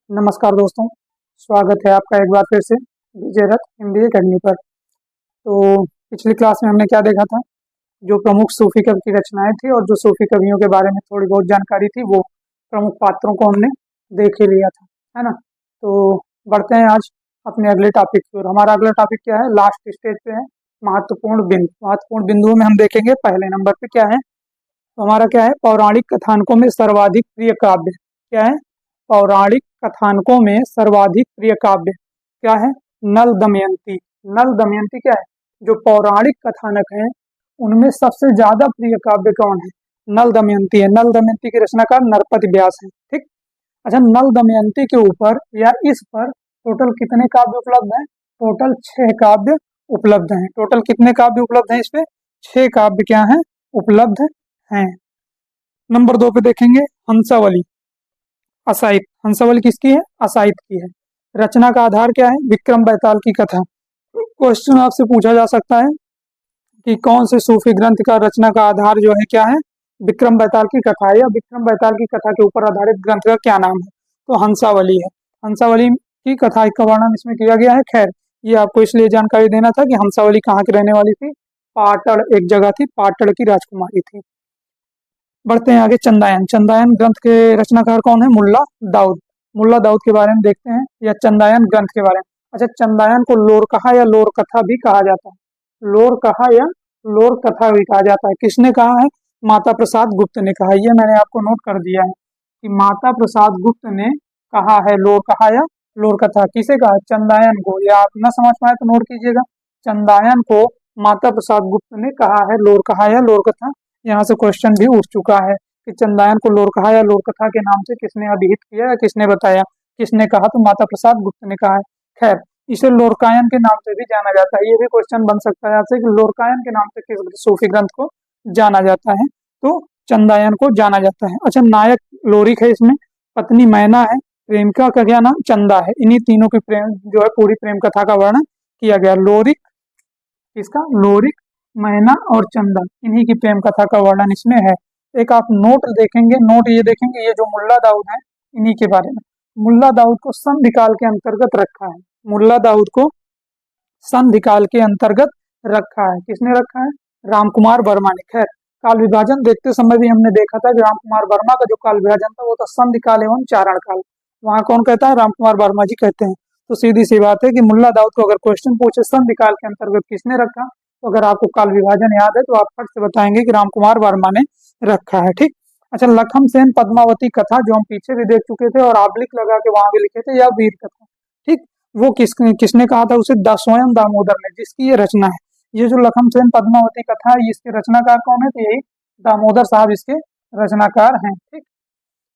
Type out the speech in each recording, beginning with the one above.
नमस्कार दोस्तों, स्वागत है आपका एक बार फिर से विजय रथ हिंदी अकेडमी पर। तो पिछली क्लास में हमने क्या देखा था, जो प्रमुख सूफी कवि की रचनाएं थी और जो सूफी कवियों के बारे में थोड़ी बहुत जानकारी थी, वो प्रमुख पात्रों को हमने देख ही लिया था, है ना। तो बढ़ते हैं आज अपने अगले टॉपिक की ओर। हमारा अगला टॉपिक क्या है, लास्ट स्टेज पे है महत्वपूर्ण बिंदु। महत्वपूर्ण बिंदुओं में हम देखेंगे पहले नंबर पे क्या है, तो हमारा क्या है, पौराणिक कथानकों में सर्वाधिक प्रिय काव्य क्या है। पौराणिक कथानकों में सर्वाधिक प्रिय काव्य क्या है, नल दमयंती। नल दमयंती क्या है, जो पौराणिक कथानक हैं उनमें सबसे ज्यादा प्रिय काव्य कौन है, नल दमयंती है। नल दमयंती के रचनाकार नरपति व्यास है, ठीक। अच्छा, नल दमयंती के ऊपर या इस पर टोटल कितने काव्य उपलब्ध हैं, टोटल 6 काव्य उपलब्ध हैं। टोटल कितने काव्य उपलब्ध हैं, इस पे 6 काव्य क्या हैं, उपलब्ध हैं। नंबर 2 पे देखेंगे हंसावली असाइत। हंसावली किसकी है, असाइत की है। रचना का आधार क्या है, विक्रम बैताल की कथा। क्वेश्चन आपसे पूछा जा सकता है कि कौन से सूफी ग्रंथ का रचना का आधार जो है क्या है, विक्रम बैताल की कथा है, या विक्रम बैताल की कथा के ऊपर आधारित ग्रंथ का क्या नाम है, तो हंसावली है। हंसावली की कथा का वर्णन इसमें किया गया है। खैर, ये आपको इसलिए जानकारी देना था कि हंसावली कहाँ की रहने वाली थी, पाटड़ एक जगह थी, पाटड़ की राजकुमारी थी। बढ़ते हैं आगे, चंदायन। चंदायन ग्रंथ के रचनाकार कौन है, मुल्ला दाऊद। मुल्ला दाऊद के बारे में देखते हैं, या चंदायन ग्रंथ के बारे में। अच्छा, चंदायन को लोर कहा या लोर कथा भी कहा जाता है। लोर कहा या लोर कथा भी कहा जाता है। किसने कहा है, माता प्रसाद गुप्त ने कहा। ये मैंने आपको नोट कर दिया है कि माता प्रसाद गुप्त ने कहा है लोर कहा या लोर कथा। किसे कहा, चंदायन को। या आप न समझ पाए तो नोट कीजिएगा, चंदायन को माता प्रसाद गुप्त ने कहा है लोर कहा या लोर कथा। यहाँ से क्वेश्चन भी उठ चुका है कि चंदायन को लोर कहा या लोर कथा के नाम से किसने अभिहित किया या किसने बताया। किसने कहा, तो माता प्रसाद गुप्त ने कहा है। खैर, इसे लोरकायन के नाम से भी जाना जाता है। ये भी क्वेश्चन बन सकता है आपसे कि लोरकायन के नाम से किस सूफी ग्रंथ को जाना जाता है, तो चंदायन को जाना जाता है। अच्छा, नायक लोरिक है इसमें, पत्नी मैना है, प्रेमिका का क्या नाम चंदा है। इन्हीं तीनों की प्रेम जो है, पूरी प्रेम कथा का वर्णन किया गया। लोरिक किसका, लोरिक, मैना और चंदा, इन्हीं की प्रेम कथा का वर्णन इसमें है। एक आप नोट देखेंगे, नोट ये देखेंगे, ये जो मुल्ला दाऊद है इन्हीं के बारे में। मुल्ला दाऊद को संधि काल के अंतर्गत रखा है। मुल्ला दाऊद को संधि काल के अंतर्गत रखा है। किसने रखा है, रामकुमार वर्मा ने। खैर, काल विभाजन देखते समय भी हमने देखा था कि रामकुमार वर्मा का जो काल विभाजन था वो था संधि काल एवं चारण काल। वहां कौन कहता है, रामकुमार वर्मा जी कहते हैं। तो सीधी सी बात है कि मुल्ला दाऊद को अगर क्वेश्चन पूछे संधि काल के अंतर्गत किसने रखा, तो अगर आपको काल विभाजन याद है तो आप फट से बताएंगे कि रामकुमार वर्मा ने रखा है, ठीक। अच्छा, लखन सेन पद्मावती कथा, जो हम पीछे भी देख चुके थे और आबलिक लगा के वहां भी लिखे थे, या वीर कथा, ठीक। वो किसने कहा था उसे, स्वयं दामोदर ने, जिसकी ये रचना है। ये जो लखन सेन पद्मावती कथा है, इसके रचनाकार कौन है, तो यही दामोदर साहब इसके रचनाकार हैं, ठीक।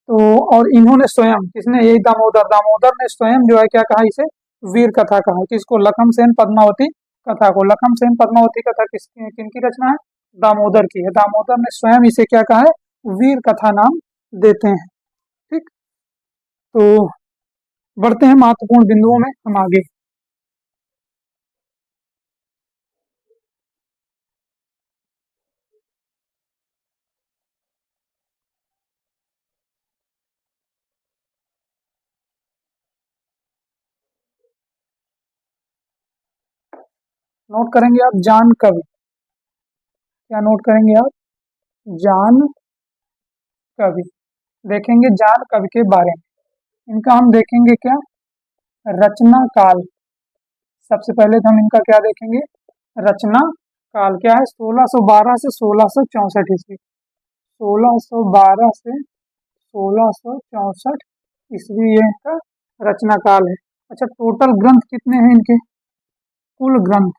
तो और इन्होंने स्वयं, किसने, यही दामोदर, दामोदर ने स्वयं जो है क्या कहा, इसे वीर कथा कहा। किसको, लखन सेन पद्मावती कथा को। लखन सेन पद्मावती कथा किनकी रचना है, दामोदर की है। दामोदर ने स्वयं इसे क्या कहा है, वीर कथा नाम देते हैं, ठीक। तो बढ़ते हैं महत्वपूर्ण बिंदुओं में हम आगे। नोट करेंगे आप, जान कवि। क्या नोट करेंगे आप, जान कवि। देखेंगे जान कवि के बारे में, इनका हम देखेंगे क्या, रचना काल। सबसे पहले तो हम इनका क्या देखेंगे, रचना काल क्या है, 1612 से 1664 ईस्वी। 1612 से 1664 ईस्वी ये इनका रचना काल है। अच्छा, टोटल ग्रंथ कितने हैं इनके, कुल ग्रंथ,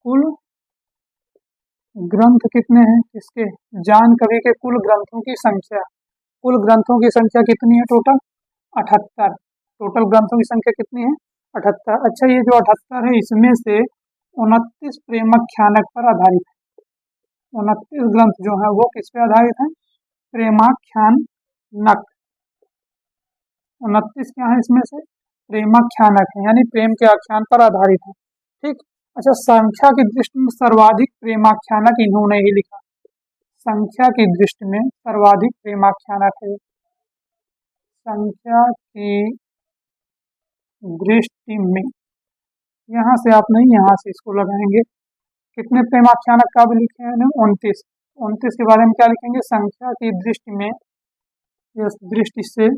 कुल ग्रंथ कितने हैं किसके, जान कवि के कुल ग्रंथों की संख्या। कुल ग्रंथों की संख्या कितनी है, टोटल 78। टोटल ग्रंथों की संख्या कितनी है, 78। अच्छा, ये जो 78 है, इसमें से 29 प्रेमाख्यानक पर आधारित है। 29 ग्रंथ जो है वो किस पे आधारित है, प्रेमाख्यानक। 29 क्या है इसमें से, प्रेमाख्यानक है, यानी प्रेम के आख्यान पर आधारित है, ठीक। अच्छा, संख्या की दृष्टि में सर्वाधिक प्रेमाख्यानक इन्होंने ही लिखा। संख्या की दृष्टि में सर्वाधिक प्रेमाख्यानक है, संख्या की दृष्टि में, यहाँ से आप नहीं, यहाँ से इसको लगाएंगे। कितने प्रेमाख्यानक काव्य लिखे हैं? 29। 29 के बारे में क्या लिखेंगे? संख्या की दृष्टि में, इस दृष्टि से,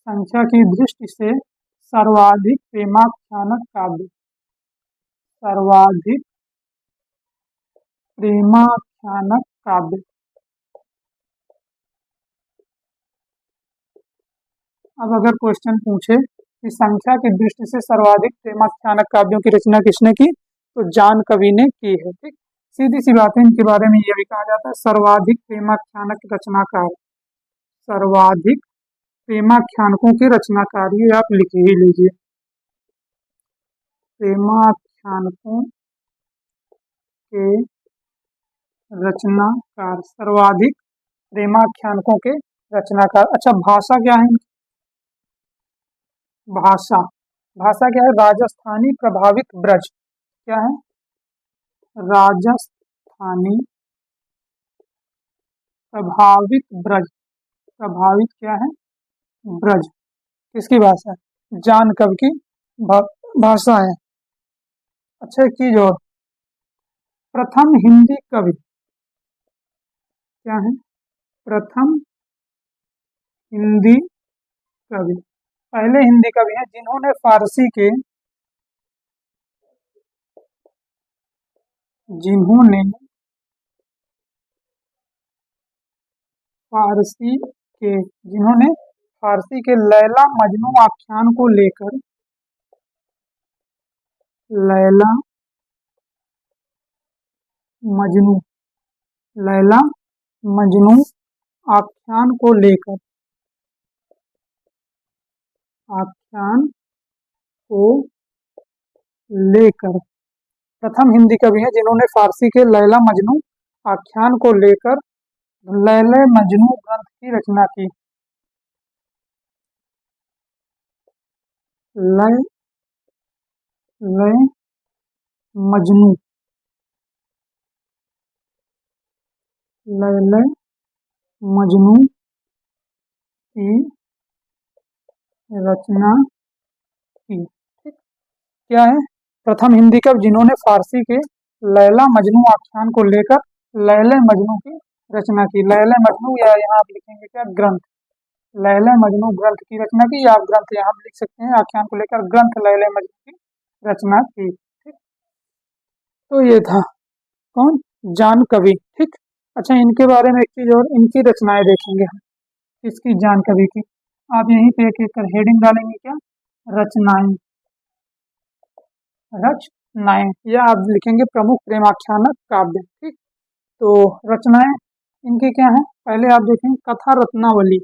संख्या की दृष्टि से सर्वाधिक प्रेमाख्यानक काव्य, सर्वाधिक प्रेमाख्यानक काव्य। अब अगर क्वेश्चन पूछे कि संख्या की दृष्टि से सर्वाधिक प्रेमाख्यानक काव्यों की रचना किसने की, तो जान कवि ने की है। ठीक, सीधी सी बात है, इनके बारे में यह भी कहा जाता है सर्वाधिक प्रेमाख्यानक रचनाकार, सर्वाधिक प्रेमाख्यानकों के रचनाकार, ये आप लिख ही लीजिए। प्रेमाख्यानकों के रचनाकार, सर्वाधिक प्रेमाख्यानकों के रचनाकार। अच्छा, भाषा क्या है? भाषा, भाषा क्या है? राजस्थानी प्रभावित ब्रज। क्या है? राजस्थानी प्रभावित ब्रज। प्रभावित क्या है? ब्रज। किसकी भाषा? जान कवि की भाषा है। अच्छा, एक चीज और, प्रथम हिंदी कवि क्या है? प्रथम हिंदी कवि, पहले हिंदी कवि हैं जिन्होंने फारसी के, जिन्होंने फारसी के, जिन्होंने फारसी के लैला मजनू आख्यान को लेकर, लैला मजनू, लैला मजनू आख्यान को लेकर, आख्यान को लेकर, प्रथम हिंदी कवि हैं जिन्होंने फारसी के लैला मजनू आख्यान को लेकर लैला मजनू ग्रंथ की रचना की। लैला मजनू, लैला मजनू की रचना की। ठीक, क्या है? प्रथम हिंदी कवि जिन्होंने फारसी के लैला मजनू आख्यान को लेकर लैला मजनू की रचना की। लैला मजनू, या यहाँ आप लिखेंगे क्या? ग्रंथ। लैला मजनू ग्रंथ की रचना की, या आप ग्रंथ यहाँ लिख सकते हैं, आख्यान को लेकर ग्रंथ लैला मजनू की रचना की। ठीक, तो ये था कौन? जान कवि। ठीक, अच्छा, इनके बारे में एक चीज और, इनकी रचनाएं देखेंगे हम। इसकी जान कवि की, आप यहीं पे एक एक कर हेडिंग डालेंगे क्या? रचनाएं, रचनाएं, या आप लिखेंगे प्रमुख प्रेमाख्यानक काव्य। ठीक, तो रचनाएं इनकी क्या है? पहले आप देखेंगे कथा रत्नावली।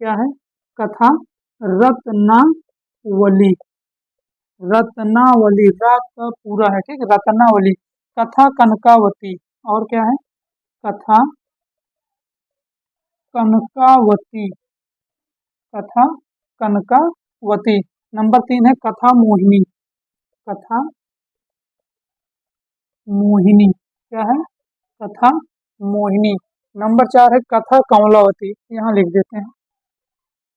क्या है? कथा रत्नावली, रत्नावली, रात का पूरा है। ठीक, रत्नावली। कथा कनकावती, और क्या है? कथा कनकावती, कथा कनकावती। नंबर 3 है कथा मोहिनी, कथा मोहिनी। क्या है? कथा मोहिनी। नंबर 4 है कथा कमलावती, यहाँ लिख देते हैं।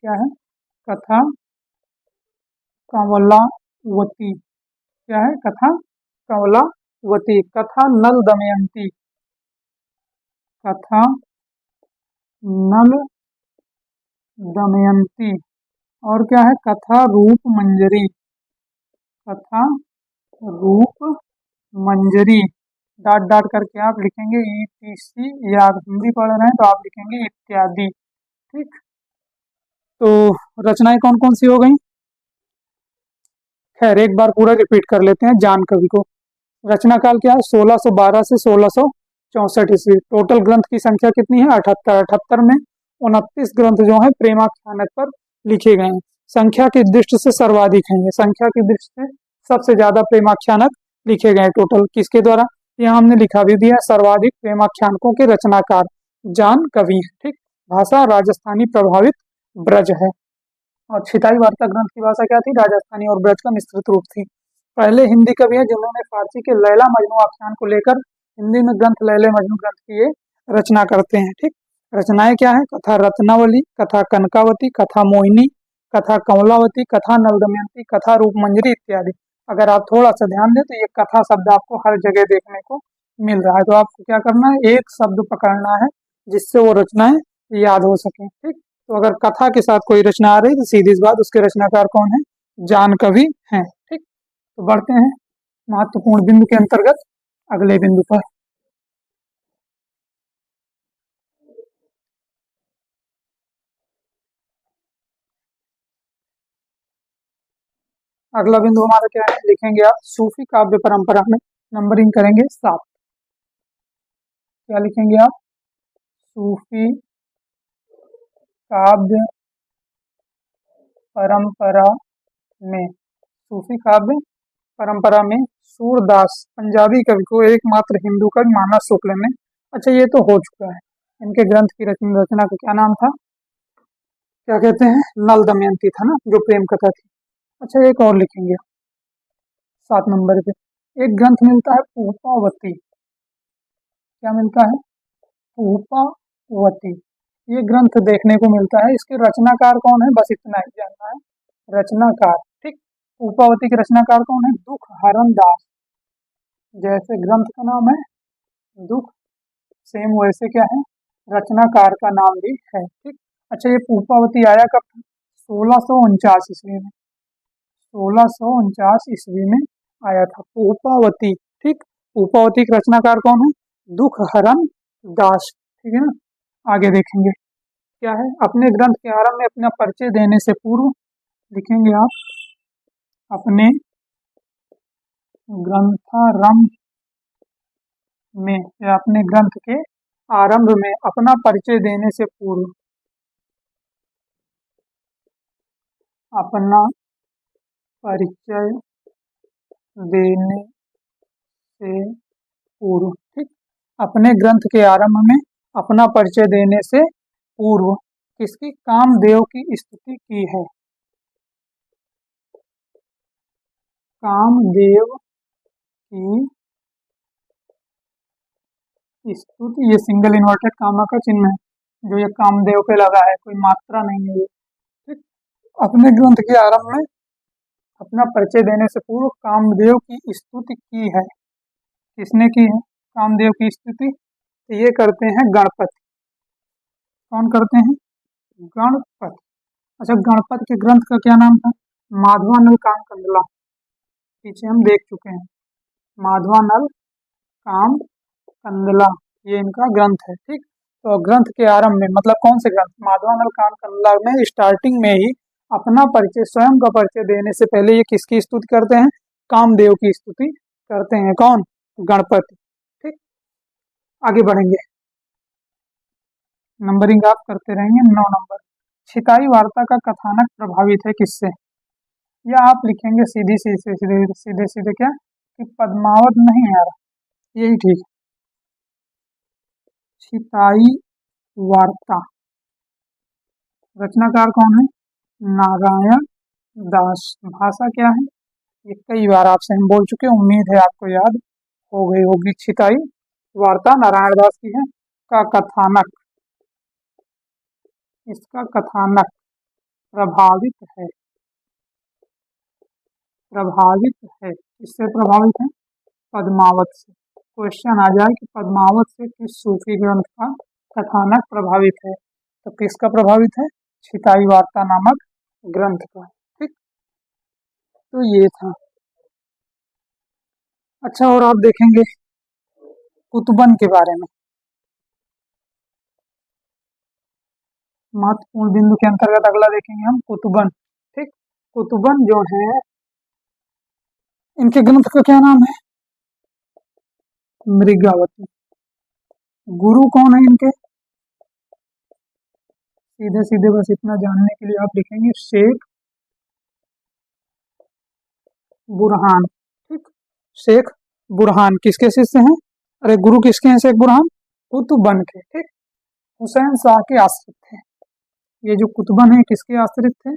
क्या है? कथा कमलावती। क्या है? कथा कमलावती। कथा नल दमयंती, कथा नल दमयंती। और क्या है? कथा रूप मंजरी, कथा रूप मंजरी। डाट डाट करके आप लिखेंगे ETC, या आप हिंदी पढ़ रहे हैं तो आप लिखेंगे इत्यादि। ठीक, तो रचनाएं कौन कौन सी हो गई? खैर, एक बार पूरा रिपीट कर लेते हैं जान कवि को। रचना काल क्या है? 1612 से 1664 ईस्वी। टोटल ग्रंथ की संख्या कितनी है? 78। 78 में 29 ग्रंथ जो है प्रेमाख्यानक पर लिखे गए हैं। संख्या की दृष्टि से सर्वाधिक है, ये संख्या की दृष्टि से सबसे ज्यादा प्रेमाख्यानक लिखे गए टोटल किसके द्वारा? यहाँ हमने लिखा भी दिया, सर्वाधिक प्रेमाख्यानकों के रचनाकार जान कवि है। ठीक, भाषा राजस्थानी प्रभावित ब्रज है। और छिताई वार्ता ग्रंथ की भाषा क्या थी? राजस्थानी और ब्रज का मिश्रित रूप थी। पहले हिंदी कवि हैं जिन्होंने फारसी के लैला मजनू आख्यान को लेकर हिंदी में ग्रंथ लैला मजनू ग्रंथ की ये रचना करते हैं। ठीक, रचनाएं क्या है? कथा रत्नावली, कथा कनकावती, कथा मोहिनी, कथा कमलावती, कथा नल दमयंती, कथा रूपमंजरी इत्यादि। अगर आप थोड़ा सा ध्यान दें तो ये कथा शब्द आपको हर जगह देखने को मिल रहा है। तो आपको क्या करना है? एक शब्द पकड़ना है जिससे वो रचनाएं याद हो सके। ठीक, तो अगर कथा के साथ कोई रचना आ रही तो सीधी सी बात, उसके रचनाकार कौन है? जान कवि हैं। ठीक, तो बढ़ते हैं महत्वपूर्ण बिंदु के अंतर्गत अगले बिंदु पर। अगला बिंदु हमारा क्या है? लिखेंगे आप सूफी काव्य परंपरा में, नंबरिंग करेंगे 7। क्या लिखेंगे आप? सूफी काव्य परंपरा में। सूफी काव्य परंपरा में सूरदास पंजाबी कवि को एकमात्र हिंदू कवि माना शुक्ल ने। अच्छा, ये तो हो चुका है। इनके ग्रंथ की रचना का क्या नाम था? क्या कहते हैं? नल दमयंती था ना, जो प्रेम कथा थी। अच्छा, एक और लिखेंगे 7 नंबर पे। एक ग्रंथ मिलता है पूपावती। क्या मिलता है? पूपावती। ये ग्रंथ देखने को मिलता है। इसके रचनाकार कौन है? बस इतना ही जानना है, रचनाकार। ठीक, पूपावती के रचनाकार कौन है? दुख हरण दास। जैसे ग्रंथ का नाम है दुख, सेम वैसे क्या है? रचनाकार का नाम भी है। ठीक, अच्छा, ये पूपावती आया कब था? 1649 ईस्वी में। 1649 ईस्वी में आया था पूपावती। ठीक, पूपावती के रचनाकार कौन है? दुख हरण दास। ठीक है ना, आगे देखेंगे क्या है। अपने ग्रंथ के आरंभ में अपना परिचय देने से पूर्व लिखेंगे आप अपने ग्रंथारंभ में, या अपने ग्रंथ के आरंभ में अपना परिचय देने से पूर्व, अपना परिचय देने से पूर्व। ठीक, अपने ग्रंथ के आरंभ में अपना परिचय देने से पूर्व किसकी? कामदेव की स्तुति की है। कामदेव की स्तुति, ये सिंगल इन्वर्टेड कामा का चिन्ह है जो ये कामदेव पे लगा है, कोई मात्रा नहीं है ये। ठीक, अपने ग्रंथ के आरंभ में अपना परिचय देने से पूर्व कामदेव की स्तुति की है। किसने की है कामदेव की स्तुति? तो ये करते हैं गणपति। कौन करते हैं? गणपति। अच्छा, गणपति के ग्रंथ का क्या नाम था? माधवानल काम कंदला। पीछे हम देख चुके हैं, माधवानल काम कंदला, ये इनका ग्रंथ है। ठीक, तो ग्रंथ के आरंभ में मतलब कौन से ग्रंथ? माधवानल काम कंदला में स्टार्टिंग में ही अपना परिचय, स्वयं का परिचय देने से पहले ये किसकी स्तुति करते हैं? कामदेव की स्तुति करते हैं। कौन? गणपति। ठीक, आगे बढ़ेंगे, नंबरिंग आप करते रहेंगे। 9 नंबर, छिताई वार्ता का कथानक प्रभावित है किससे? या आप लिखेंगे सीधी सीधे सीधे सीधे सीधे क्या कि पद्मावत नहीं यार, यही ठीक। छिताई वार्ता, रचनाकार कौन है? नारायण दास। भाषा क्या है? ये कई बार आपसे हम बोल चुके हैं, उम्मीद है आपको याद हो गई होगी। छिताई वार्ता नारायण दास की है। का कथानक, इसका कथानक प्रभावित है। प्रभावित है, किससे प्रभावित है? पद्मावत से। क्वेश्चन आ जाए कि पद्मावत से किस सूफी ग्रंथ का कथानक प्रभावित है, तो किसका प्रभावित है? छिताई वार्ता नामक ग्रंथ का। ठीक, तो ये था। अच्छा, और आप देखेंगे कुतुबन के बारे में, महत्वपूर्ण बिंदु के अंतर्गत अगला देखेंगे हम कुतुबन। ठीक, कुतुबन जो है इनके ग्रंथ का क्या नाम है? मृगावती। गुरु कौन है इनके? सीधे सीधे बस इतना जानने के लिए आप लिखेंगे शेख बुरहान। ठीक, शेख बुरहान किसके शिष्य हैं? अरे गुरु किसके हैं शेख बुरहान? कुतुबन के। ठीक, हुसैन शाह के आश्रित थे। ये जो कुतुबन है किसके आश्रित थे?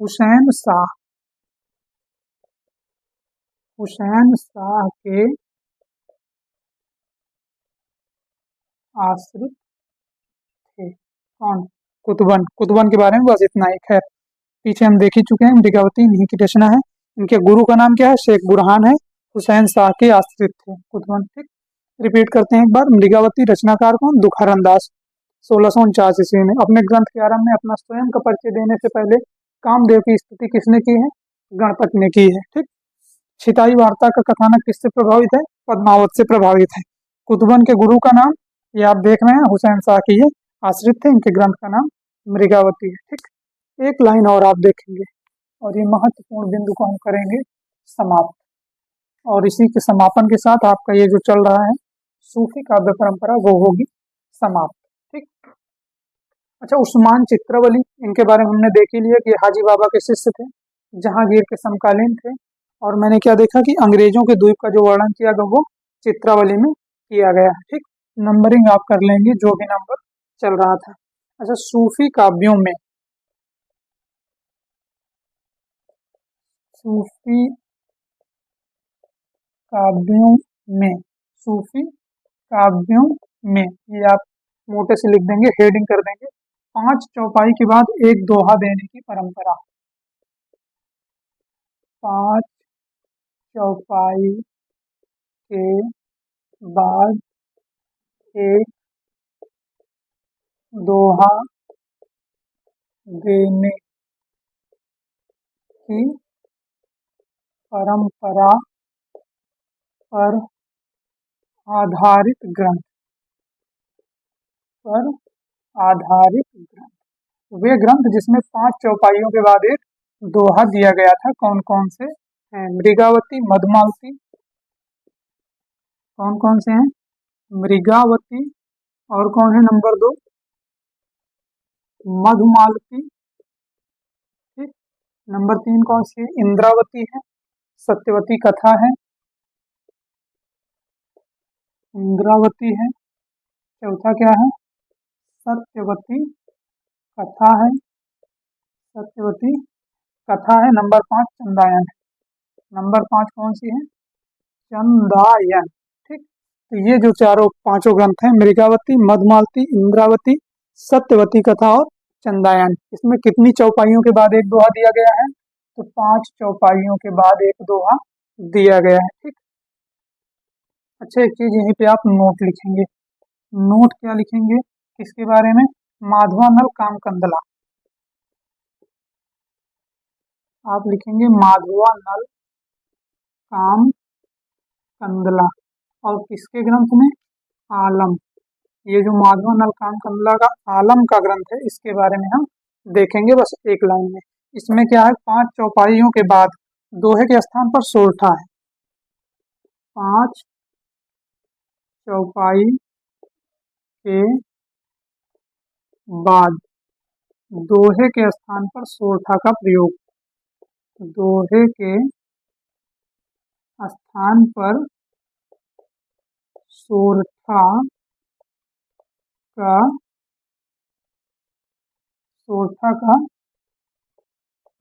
हुसैन शाह। हुसैन शाह के आश्रित कौन? कुतुबन। कुतुबन के बारे में बस इतना ही। खैर, पीछे हम देख ही चुके हैं, मृगावती इन्हीं की रचना है। इनके गुरु का नाम क्या है? शेख बुरहान है, हुसैन शाह के आश्रित थे कुतुबन। ठीक, रिपीट करते हैं एक बार। मृगावती रचनाकार कौन? दुखहरण दास, 1649 ईस्वी में। अपने ग्रंथ के आरंभ में अपना स्वयं का परिचय देने से पहले कामदेव की स्तुति किसने की है? गणपति ने की है। ठीक, छिताई वार्ता का कथानक किससे प्रभावित है? पद्मावत से प्रभावित है। कुतुबन के गुरु का नाम, ये आप देख रहे हैं, हुसैन शाह के ये आश्रित थे। इनके ग्रंथ का नाम मृगावती है। ठीक, एक लाइन और आप देखेंगे और ये महत्वपूर्ण बिंदु को हम करेंगे समाप्त। और इसी के समापन के साथ आपका ये जो चल रहा है सूफी काव्य परंपरा वो होगी समाप्त। ठीक, अच्छा, उस्मान चित्रवली, इनके बारे में हमने देख ही लिया कि हाजी बाबा के शिष्य थे, जहांगीर के समकालीन थे। और मैंने क्या देखा कि अंग्रेजों के द्वीप का जो वर्णन किया गया वो चित्रावली में किया गया है। ठीक, नंबरिंग आप कर लेंगे जो भी नंबर चल रहा था। अच्छा, सूफी काव्यों में, सूफी काव्यों में, सूफी काव्यों में, ये आप मोटे से लिख देंगे, हेडिंग कर देंगे, 5 चौपाई के बाद एक दोहा देने की परंपरा। 5 चौपाई के बाद एक दोहा देने की परंपरा पर आधारित ग्रंथ, पर आधारित ग्रंथ। वे ग्रंथ जिसमें 5 चौपाइयों के बाद एक दोहा दिया गया था, कौन कौन से हैं? मृगावती, मधुमालती, कौन कौन से हैं? मृगावती, और कौन है नंबर 2? मधुमालती। ठीक, नंबर 3 कौन सी है? इंद्रावती है, सत्यवती कथा है, इंद्रावती है। चौथा क्या है? सत्यवती कथा है, सत्यवती कथा है। नंबर 5 चंदायन है। नंबर 5 कौन सी है? चंदायन। ठीक, तो ये जो चारों पांचों ग्रंथ हैं, मृगावती, मधुमालती, इंद्रावती, सत्यवती कथा और चंदायन, इसमें कितनी चौपाइयों के बाद एक दोहा दिया गया है? तो 5 चौपाइयों के बाद एक दोहा दिया गया है। ठीक, अच्छा, एक चीज यहीं पे आप नोट लिखेंगे। नोट क्या लिखेंगे? किसके बारे में? माधवानल कामकंदला। आप लिखेंगे माधवानल कामकंदला। और किसके ग्रंथ में? आलम। ये जो माधवानल कामकंदला का आलम का ग्रंथ है, इसके बारे में हम देखेंगे बस एक लाइन में। इसमें क्या है? 5 चौपाइयों के बाद दोहे के स्थान पर सोरठा है। 5 चौपाई के बाद दोहे के स्थान पर सोरठा का प्रयोग। दोहे के स्थान पर सोरठा का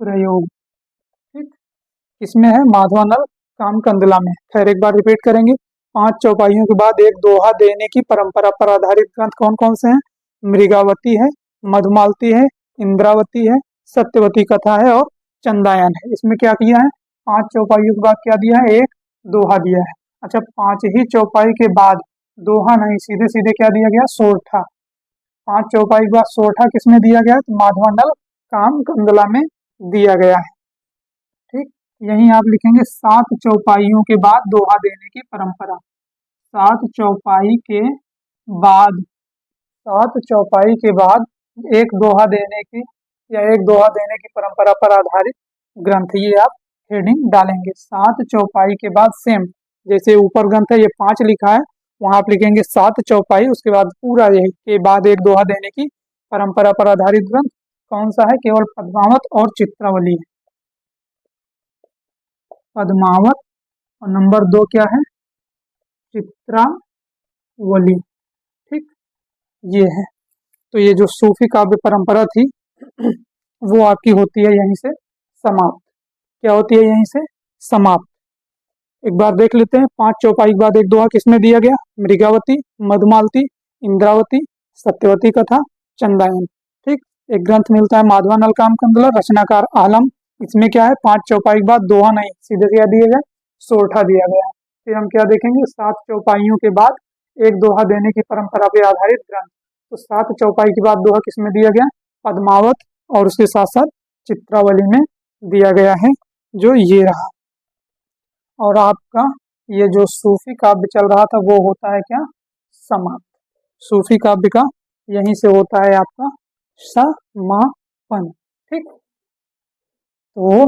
प्रयोग। ठीक, किसमें है? माधवानल कामकंदला में। खैर, एक बार रिपीट करेंगे। 5 चौपाइयों के बाद एक दोहा देने की परंपरा पर आधारित ग्रंथ कौन कौन से हैं? मृगावती है, मधुमालती है, इंद्रावती है, सत्यवती कथा है और चंदायन है। इसमें क्या किया है? 5 चौपाइयों के बाद क्या दिया है? एक दोहा दिया है। अच्छा, 5 ही चौपाई के बाद दोहा नहीं, सीधे सीधे क्या दिया गया? सोरठा। 5 चौपाई के बाद सोरठा किसमें दिया गया? तो माधवानल कामकंदला में दिया गया है। ठीक, यहीं आप लिखेंगे 7 चौपाइयों के बाद दोहा देने की परंपरा। 7 चौपाई के बाद, 7 चौपाई के बाद एक दोहा देने की या एक दोहा देने की परंपरा पर आधारित ग्रंथ, ये आप हेडिंग डालेंगे। 7 चौपाई के बाद, सेम जैसे ऊपर ग्रंथ है ये 5 लिखा है, वहां आप लिखेंगे 7 चौपाई, उसके बाद पूरा यही के बाद एक दोहा देने की परंपरा पर आधारित ग्रंथ कौन सा है? केवल पद्मावत और चित्रावली है। पद्मावत और नंबर 2 क्या है? चित्रावली। ठीक, ये है। तो ये जो सूफी काव्य परंपरा थी वो आपकी होती है यहीं से समाप्त। क्या होती है? यहीं से समाप्त। एक बार देख लेते हैं। 5 चौपाई के बाद एक दोहा किसमें दिया गया? मृगावती, मधुमालती, इंद्रावती, सत्यवती कथा चंदायन। ठीक, एक ग्रंथ मिलता है माधवानल कामकंदला, रचनाकार आलम। इसमें क्या है, 5 चौपाई के बाद दोहा नहीं, सीधे क्या दिया गया, सोरठा दिया गया है। फिर हम क्या देखेंगे, 7 चौपाइयों के बाद एक दोहा देने की परंपरा पर आधारित ग्रंथ। तो 7 चौपाई के बाद दोहा किसमें दिया गया, पद्मावत, और उसके साथ साथ चित्रावली में दिया गया है, जो ये रहा। और आपका ये जो सूफी काव्य चल रहा था वो होता है क्या, समाप्त। सूफी काव्य का यहीं से होता है आपका समापन। ठीक, तो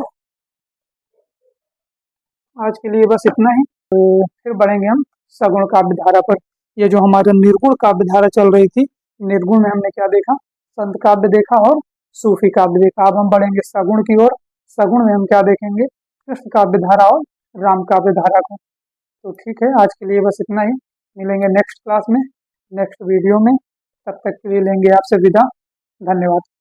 आज के लिए बस इतना ही। तो फिर बढ़ेंगे हम सगुण काव्य धारा पर। ये जो हमारा निर्गुण काव्य धारा चल रही थी, निर्गुण में हमने क्या देखा, संत काव्य देखा और सूफी काव्य देखा। अब हम बढ़ेंगे सगुण की ओर। सगुण में हम क्या देखेंगे, कृष्ण काव्य धारा और राम काव्य धारा को। तो ठीक है, आज के लिए बस इतना ही। मिलेंगे नेक्स्ट क्लास में, नेक्स्ट वीडियो में। तब तक के लिए लेंगे आपसे विदा। धन्यवाद।